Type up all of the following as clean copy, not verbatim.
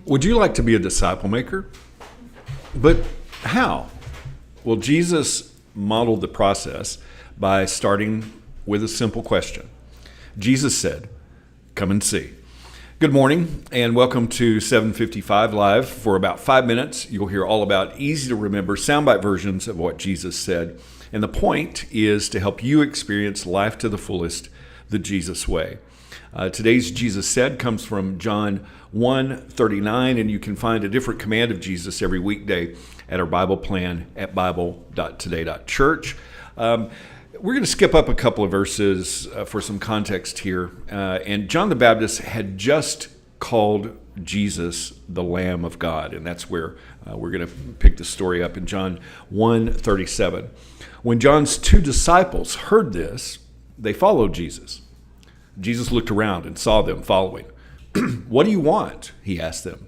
Would you like to be a disciple maker? But how? Well, Jesus modeled the process by starting with a simple question. Jesus said, "Come and see." Good morning and welcome to 755 Live. For about 5 minutes, you'll hear all about easy to remember soundbite versions of what Jesus said. And the point is to help you experience life to the fullest, the Jesus way. Today's Jesus Said comes from John 1:39, and you can find a different command of Jesus every weekday at our Bible plan at bible.today.church. We're going to skip up a couple of verses for some context here. And John the Baptist had just called Jesus the Lamb of God, and that's where we're going to pick the story up in John 1:37. When John's two disciples heard this, they followed Jesus. Jesus looked around and saw them following. "What do you want?" he asked them.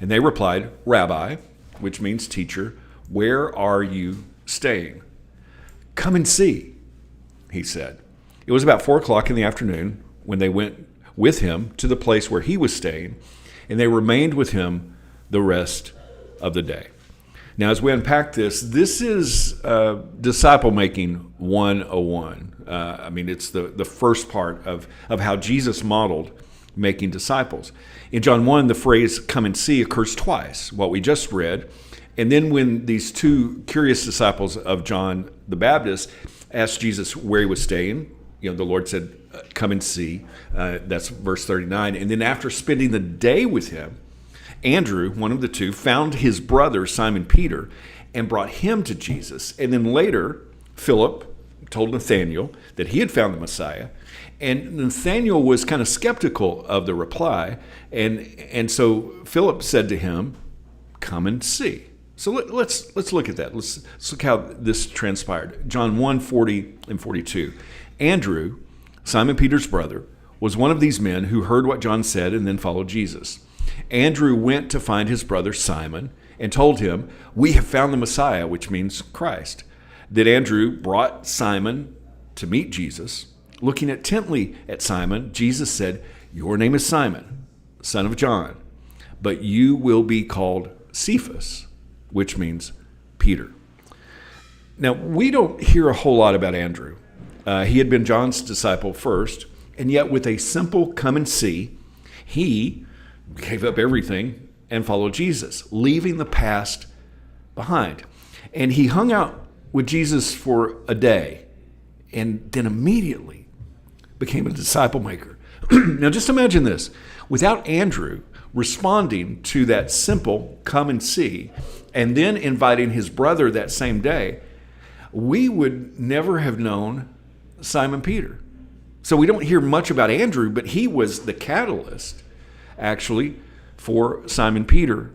And they replied, "Rabbi," which means teacher, "where are you staying?" "Come and see," he said. It was about 4:00 in the afternoon when they went with him to the place where he was staying, and they remained with him the rest of the day. Now, as we unpack this is disciple making 101. It's the first part of how Jesus modeled making disciples. In John 1, the phrase "come and see" occurs twice, what we just read. And then when these two curious disciples of John the Baptist asked Jesus where he was staying, the Lord said, "Come and see." That's verse 39. And then after spending the day with him, Andrew, one of the two, found his brother, Simon Peter, and brought him to Jesus. And then later, Philip told Nathanael that he had found the Messiah. And Nathanael was kind of skeptical of the reply. And so Philip said to him, "Come and see." So let's look at that. Let's look how this transpired. John 1:40 and 42. Andrew, Simon Peter's brother, was one of these men who heard what John said and then followed Jesus. Andrew went to find his brother Simon and told him, "We have found the Messiah," which means Christ. Then Andrew brought Simon to meet Jesus. Looking intently at Simon, Jesus said, "Your name is Simon, son of John, but you will be called Cephas," which means Peter. Now, we don't hear a whole lot about Andrew. He had been John's disciple first, and yet with a simple "come and see," he gave up everything and followed Jesus, leaving the past behind. And he hung out with Jesus for a day and then immediately became a disciple maker. Now just imagine this. Without Andrew responding to that simple "come and see" and then inviting his brother that same day, we would never have known Simon Peter. So we don't hear much about Andrew, but he was the catalyst actually for Simon Peter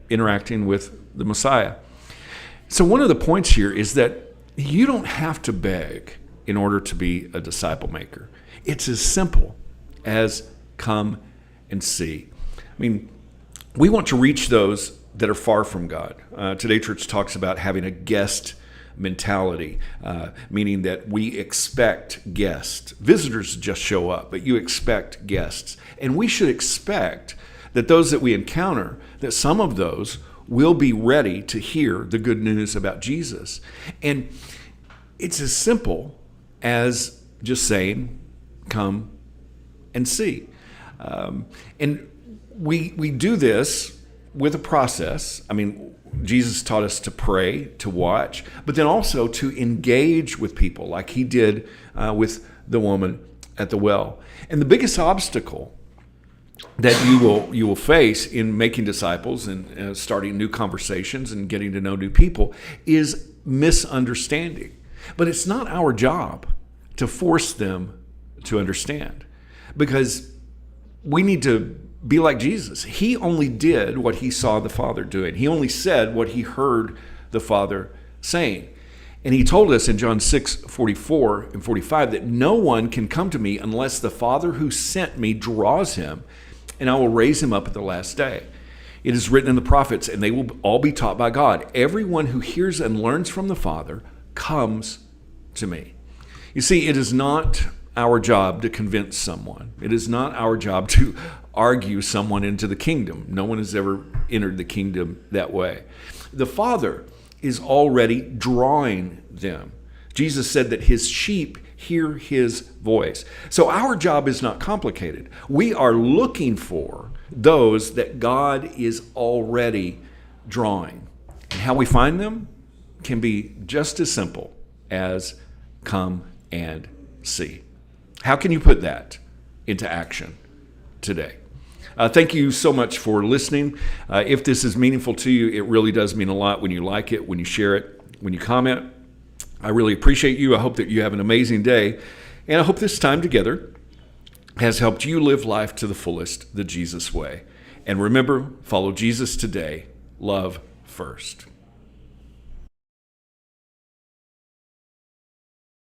interacting with the Messiah. So one of the points here is that you don't have to beg in order to be a disciple maker. It's as simple as come and see. We want to reach those that are far from God. Today Church talks about having a guest mentality, meaning that we expect guests. Visitors just show up, but you expect guests. And we should expect that those that we encounter, that some of those will be ready to hear the good news about Jesus. And it's as simple as just saying, "Come and see." And we do this with a process. Jesus taught us to pray, to watch, but then also to engage with people like he did with the woman at the well. And the biggest obstacle that you will face in making disciples and starting new conversations and getting to know new people is misunderstanding. But it's not our job to force them to understand, because we need to be like Jesus. He only did what he saw the Father doing. He only said what he heard the Father saying. And he told us in John 6:44 and 45 that no one can come to me unless the Father who sent me draws him, and I will raise him up at the last day. It is written in the prophets, and they will all be taught by God. Everyone who hears and learns from the Father comes to me. You see, it is not our job to convince someone. It is not our job to argue someone into the kingdom. No one has ever entered the kingdom that way. The Father is already drawing them. Jesus said that his sheep hear his voice. So our job is not complicated. We are looking for those that God is already drawing. And how we find them can be just as simple as come and see. How can you put that into action today? Thank you so much for listening. If this is meaningful to you, it really does mean a lot when you like it, when you share it, when you comment. I really appreciate you. I hope that you have an amazing day. And I hope this time together has helped you live life to the fullest, the Jesus way. And remember, follow Jesus today. Love first.